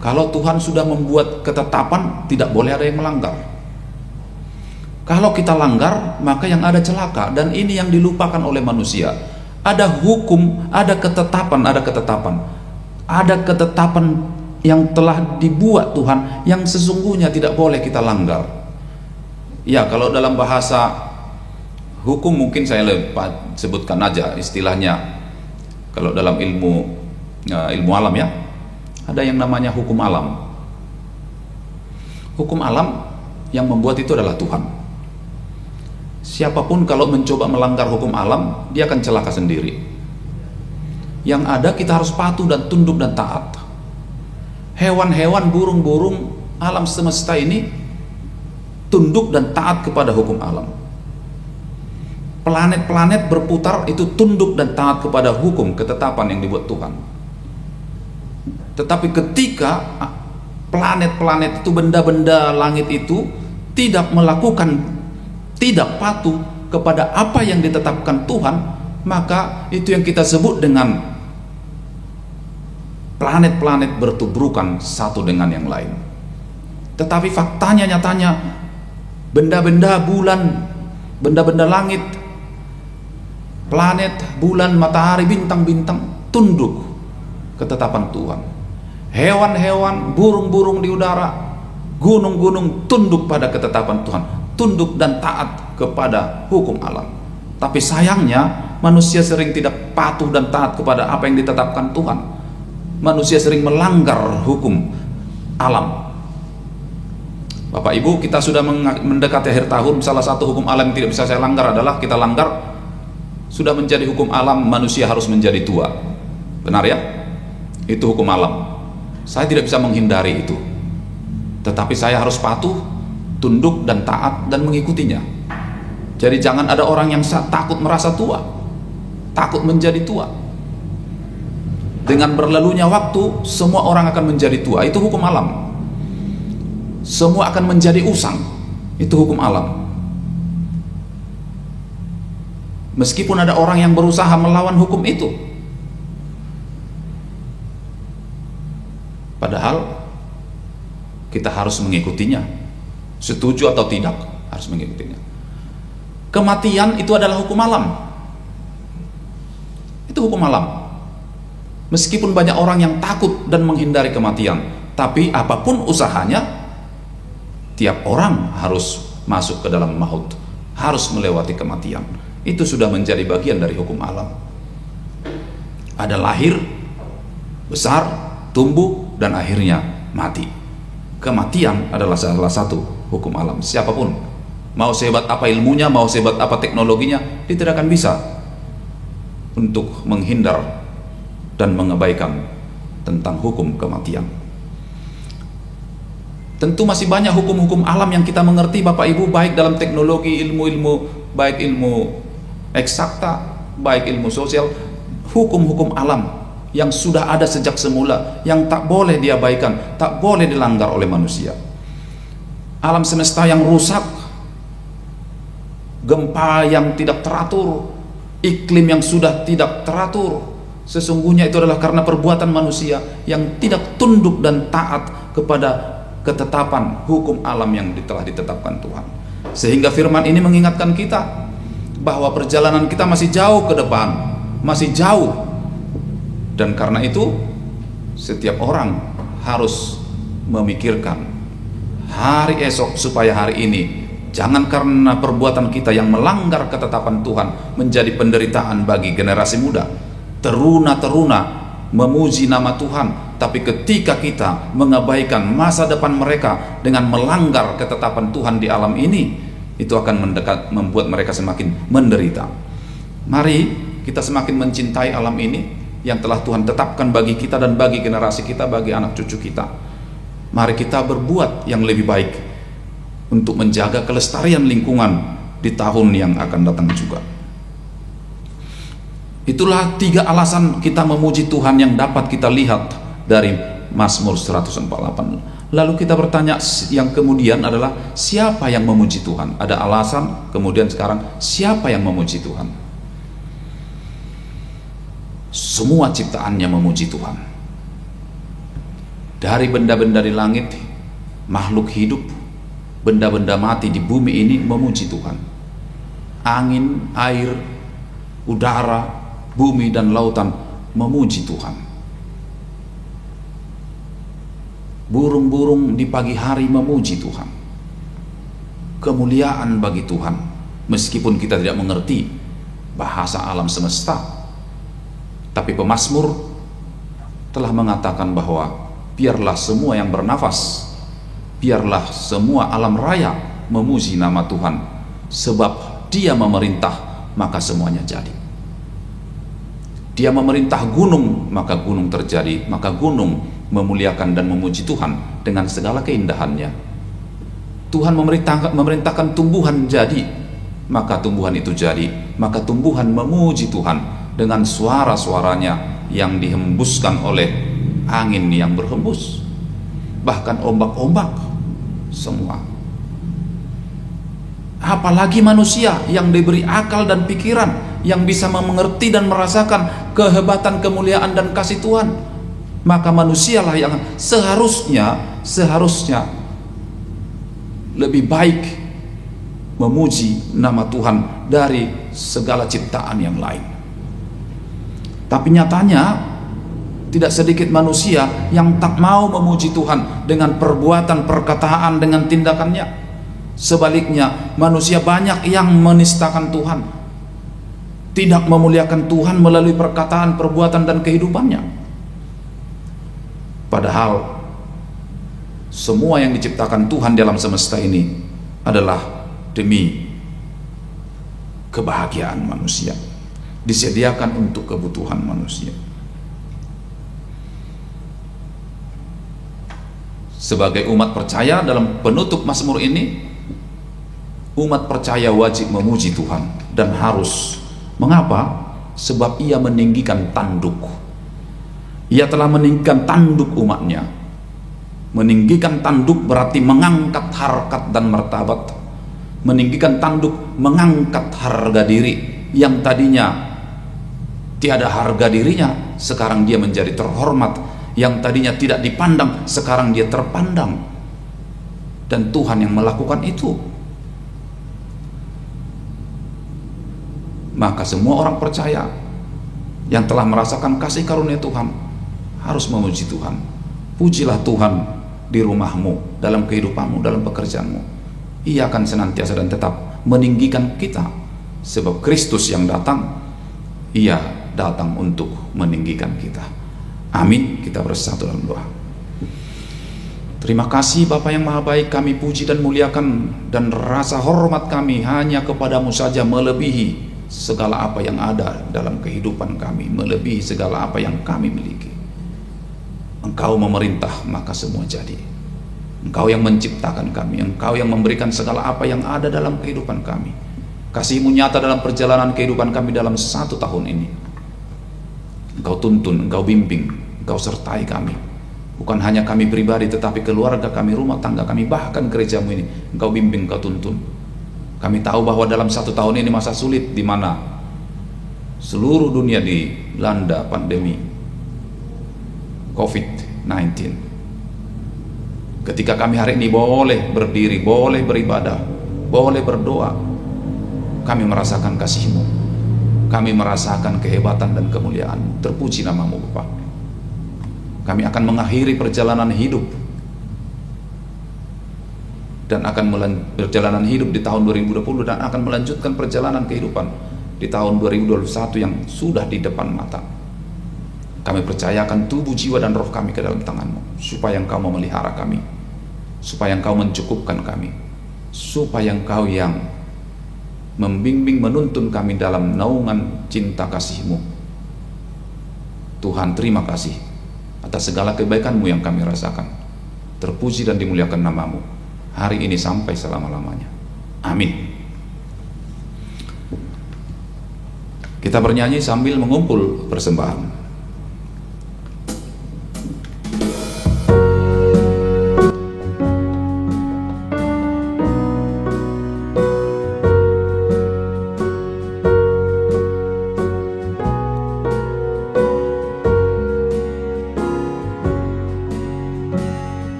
Kalau Tuhan sudah membuat ketetapan, tidak boleh ada yang melanggar. Kalau kita langgar, maka yang ada celaka, dan ini yang dilupakan oleh manusia. Ada hukum, ada ketetapan, ada ketetapan. Ada ketetapan yang telah dibuat Tuhan yang sesungguhnya tidak boleh kita langgar. Ya, kalau dalam bahasa hukum mungkin saya sebutkan aja istilahnya. Kalau dalam ilmu alam ya, ada yang namanya hukum alam. Hukum alam yang membuat itu adalah Tuhan. Siapapun kalau mencoba melanggar hukum alam, dia akan celaka sendiri. Yang ada kita harus patuh dan tunduk dan taat. Hewan-hewan, burung-burung, alam semesta ini tunduk dan taat kepada hukum alam. planet-planet berputar itu tunduk dan taat kepada hukum ketetapan yang dibuat Tuhan. Tetapi ketika planet-planet itu, benda-benda langit itu tidak patuh kepada apa yang ditetapkan Tuhan, maka itu yang kita sebut dengan planet-planet bertubrukan satu dengan yang lain. Tetapi faktanya, nyatanya, benda-benda bulan, benda-benda langit, planet, bulan, matahari, bintang-bintang tunduk ketetapan Tuhan. Hewan-hewan, burung-burung di udara, gunung-gunung tunduk pada ketetapan Tuhan, tunduk dan taat kepada hukum alam. Tapi sayangnya manusia sering tidak patuh dan taat kepada apa yang ditetapkan Tuhan. Manusia sering melanggar hukum alam. Bapak Ibu, kita sudah mendekati akhir tahun. Salah satu hukum alam yang tidak bisa saya langgar adalah kita langgar, sudah menjadi hukum alam, manusia harus menjadi tua. Benar ya? Itu hukum alam. Saya tidak bisa menghindari itu, tetapi saya harus patuh, tunduk dan taat dan mengikutinya. Jadi jangan ada orang yang takut merasa tua, takut menjadi tua. Dengan berlalunya waktu, semua orang akan menjadi tua. Itu hukum alam. Semua akan menjadi usang. Itu hukum alam. Meskipun ada orang yang berusaha melawan hukum itu, padahal kita harus mengikutinya. Setuju atau tidak, harus mengikutinya. Kematian itu adalah hukum alam. Itu hukum alam. Meskipun banyak orang yang takut dan menghindari kematian, tapi apapun usahanya, tiap orang harus masuk ke dalam maut, harus melewati kematian. Itu sudah menjadi bagian dari hukum alam. Ada lahir, besar, tumbuh, dan akhirnya mati. Kematian adalah salah satu hukum alam. Siapapun, mau sehebat apa ilmunya, mau sehebat apa teknologinya, dia tidak akan bisa untuk menghindar dan mengabaikan tentang hukum kematian. Tentu masih banyak hukum-hukum alam yang kita mengerti, Bapak Ibu, baik dalam teknologi, ilmu-ilmu, baik ilmu eksakta, baik ilmu sosial, hukum-hukum alam yang sudah ada sejak semula, yang tak boleh diabaikan, tak boleh dilanggar oleh manusia. Alam semesta yang rusak, gempa yang tidak teratur, iklim yang sudah tidak teratur, sesungguhnya itu adalah karena perbuatan manusia yang tidak tunduk dan taat kepada ketetapan hukum alam yang telah ditetapkan Tuhan. Sehingga firman ini mengingatkan kita bahwa perjalanan kita masih jauh ke depan, masih jauh. Dan karena itu setiap orang harus memikirkan hari esok, supaya hari ini jangan karena perbuatan kita yang melanggar ketetapan Tuhan menjadi penderitaan bagi generasi muda, teruna-teruna memuji nama Tuhan, tapi ketika kita mengabaikan masa depan mereka dengan melanggar ketetapan Tuhan di alam ini, itu akan membuat mereka semakin menderita. Mari kita semakin mencintai alam ini yang telah Tuhan tetapkan bagi kita dan bagi generasi kita, bagi anak cucu kita. Mari kita berbuat yang lebih baik untuk menjaga kelestarian lingkungan di tahun yang akan datang juga. Itulah 3 alasan kita memuji Tuhan yang dapat kita lihat dari Mazmur 148. Lalu kita bertanya yang kemudian adalah, siapa yang memuji Tuhan? Ada alasan, kemudian sekarang siapa yang memuji Tuhan? Semua ciptaannya memuji Tuhan. Dari benda-benda di langit, makhluk hidup, benda-benda mati di bumi ini memuji Tuhan. Angin, air, udara, bumi dan lautan memuji Tuhan. Burung-burung di pagi hari memuji Tuhan. Kemuliaan bagi Tuhan, meskipun kita tidak mengerti bahasa alam semesta. Tapi pemazmur telah mengatakan bahwa biarlah semua yang bernafas, biarlah semua alam raya memuji nama Tuhan, sebab Dia memerintah maka semuanya jadi. Dia memerintah gunung maka gunung terjadi, maka gunung memuliakan dan memuji Tuhan dengan segala keindahannya. Tuhan memerintahkan tumbuhan jadi, maka tumbuhan itu jadi. Maka tumbuhan memuji Tuhan dengan suara-suaranya yang dihembuskan oleh angin yang berhembus, bahkan ombak-ombak semua. Apalagi manusia yang diberi akal dan pikiran, yang bisa mengerti dan merasakan kehebatan, kemuliaan dan kasih Tuhan. Maka manusialah yang seharusnya lebih baik memuji nama Tuhan dari segala ciptaan yang lain. Tapi nyatanya tidak sedikit manusia yang tak mau memuji Tuhan dengan perbuatan, perkataan, dengan tindakannya. Sebaliknya, manusia banyak yang menistakan Tuhan, tidak memuliakan Tuhan melalui perkataan, perbuatan, dan kehidupannya. Padahal semua yang diciptakan Tuhan dalam semesta ini adalah demi kebahagiaan manusia, disediakan untuk kebutuhan manusia. Sebagai umat percaya, dalam penutup Mazmur ini, umat percaya wajib memuji Tuhan, dan harus. Mengapa? Sebab ia meninggikan tanduk. Ia telah meninggikan tanduk umatnya. Meninggikan tanduk berarti mengangkat harkat dan martabat. Meninggikan tanduk, mengangkat harga diri. Yang tadinya tiada harga dirinya, sekarang dia menjadi terhormat. Yang tadinya tidak dipandang, sekarang dia terpandang. Dan Tuhan yang melakukan itu. Maka semua orang percaya yang telah merasakan kasih karunia Tuhan harus memuji Tuhan. Pujilah Tuhan di rumahmu, dalam kehidupanmu, dalam pekerjaanmu. Ia akan senantiasa dan tetap meninggikan kita. Sebab Kristus yang datang, ia datang untuk meninggikan kita. Amin. Kita bersatu dalam doa. Terima kasih Bapa yang Maha Baik, kami puji dan muliakan, dan rasa hormat kami hanya kepadamu saja, melebihi segala apa yang ada dalam kehidupan kami, melebihi segala apa yang kami miliki. Engkau memerintah, maka semua jadi. Engkau yang menciptakan kami, Engkau yang memberikan segala apa yang ada dalam kehidupan kami. Kasih-Mu nyata dalam perjalanan kehidupan kami dalam 1 tahun ini. Engkau tuntun, Engkau bimbing, Engkau sertai kami. Bukan hanya kami pribadi, tetapi keluarga kami, rumah tangga kami, bahkan gereja-Mu ini Engkau bimbing, Engkau tuntun. Kami tahu bahwa dalam 1 tahun ini masa sulit, di mana seluruh dunia dilanda pandemi COVID-19. Ketika kami hari ini boleh berdiri, boleh beribadah, boleh berdoa, kami merasakan kasih-Mu, kami merasakan kehebatan dan kemuliaan. Terpuji nama-Mu Bapa. Kami akan mengakhiri perjalanan hidup dan akan perjalanan hidup di tahun 2020, dan akan melanjutkan perjalanan kehidupan di tahun 2021 yang sudah di depan mata. Kami percayakan tubuh, jiwa, dan roh kami ke dalam tangan-Mu, supaya Engkau memelihara kami, supaya Engkau mencukupkan kami, supaya Engkau yang membimbing, menuntun kami dalam naungan cinta kasih-Mu. Tuhan, terima kasih atas segala kebaikan-Mu yang kami rasakan. Terpuji dan dimuliakan nama-Mu hari ini sampai selama-lamanya. Amin. Kita bernyanyi sambil mengumpul persembahan.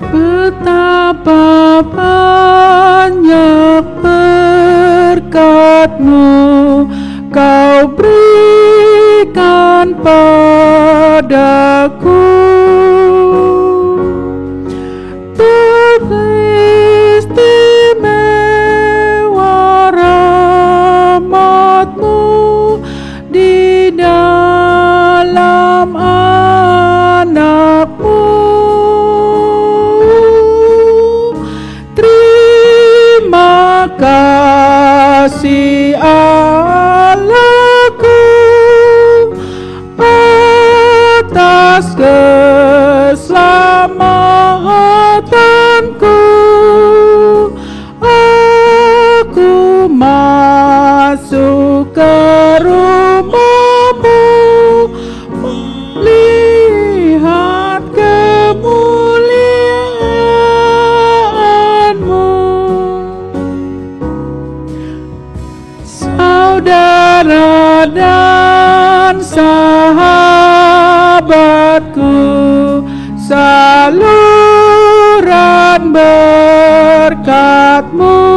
Betapa banyak berkat-Mu Kau berikan padaku, teristimewa rahmat-Mu di dalam anak-Mu. Kasih Allahku atas keselamatanku, ke rumahmu, lihat kemuliaan-Mu. Saudara dan sahabatku, saluran berkat-Mu.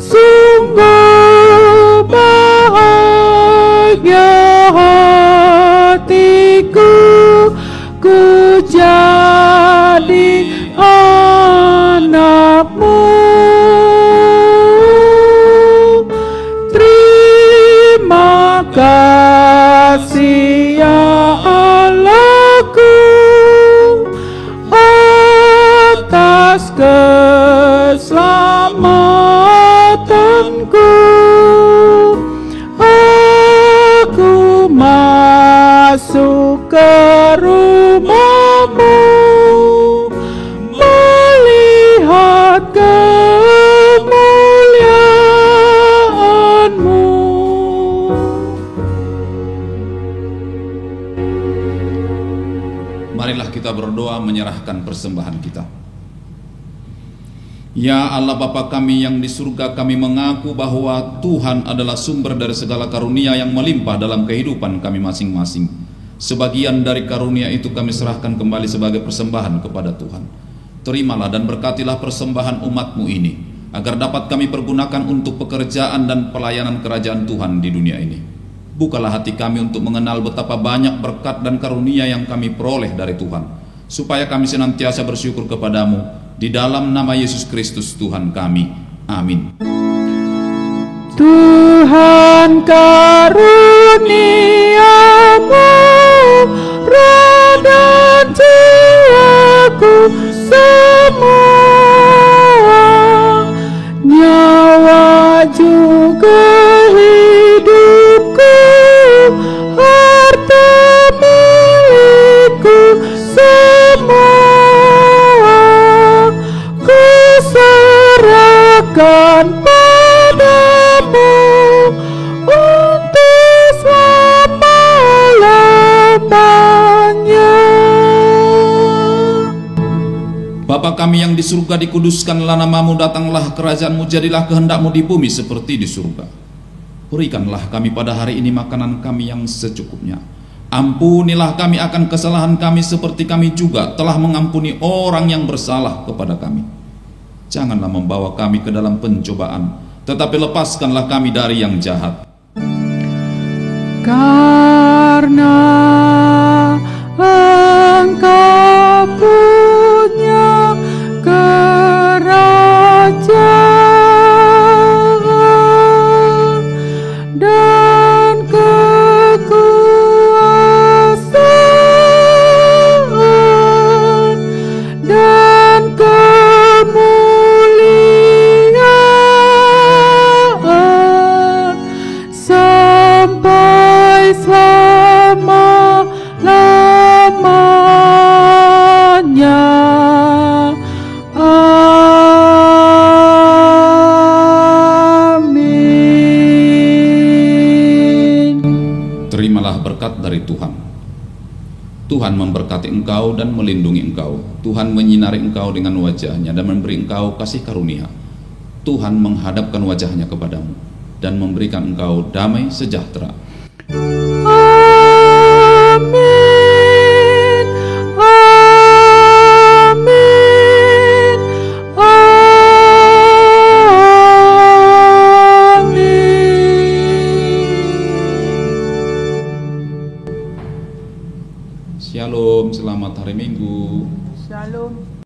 Sungguh bahagia hatiku, ku jadi anak-Mu. Terima kasih ya Allahku atas keselamatanku. Aku masuk ke rumah-Mu, melihat kemuliaan-Mu. Marilah kita berdoa menyerahkan persembahan kita. Ya Allah Bapa kami yang di surga, kami mengaku bahwa Tuhan adalah sumber dari segala karunia yang melimpah dalam kehidupan kami masing-masing. Sebagian dari karunia itu kami serahkan kembali sebagai persembahan kepada Tuhan. Terimalah dan berkatilah persembahan umat-Mu ini, agar dapat kami pergunakan untuk pekerjaan dan pelayanan kerajaan Tuhan di dunia ini. Bukalah hati kami untuk mengenal betapa banyak berkat dan karunia yang kami peroleh dari Tuhan, supaya kami senantiasa bersyukur kepadamu. Di dalam nama Yesus Kristus Tuhan kami. Amin. Tuhan karuniamu, roh dan jiwaku semua, nyawa juga hidupku, harta milikku semua, ku serahkan padamu untuk selama-lamanya. Bapa kami yang di surga, dikuduskanlah nama-Mu, datanglah kerajaan-Mu, jadilah kehendak-Mu di bumi seperti di surga. Berikanlah kami pada hari ini makanan kami yang secukupnya. Ampunilah kami akan kesalahan kami seperti kami juga telah mengampuni orang yang bersalah kepada kami. Janganlah membawa kami ke dalam pencobaan, tetapi lepaskanlah kami dari yang jahat. Karena Engkau punya kerajaan dan kekuasaan dan kemuliaan sampai selama-lamanya. Amin. Terimalah berkat dari Tuhan. Tuhan memberkati engkau dan melindungi engkau. Tuhan menyinari engkau dengan wajah-Nya dan memberi engkau kasih karunia. Tuhan menghadapkan wajah-Nya kepadamu dan memberikan engkau damai sejahtera. Amin. Amin. Shalom, selamat hari Minggu. Shalom.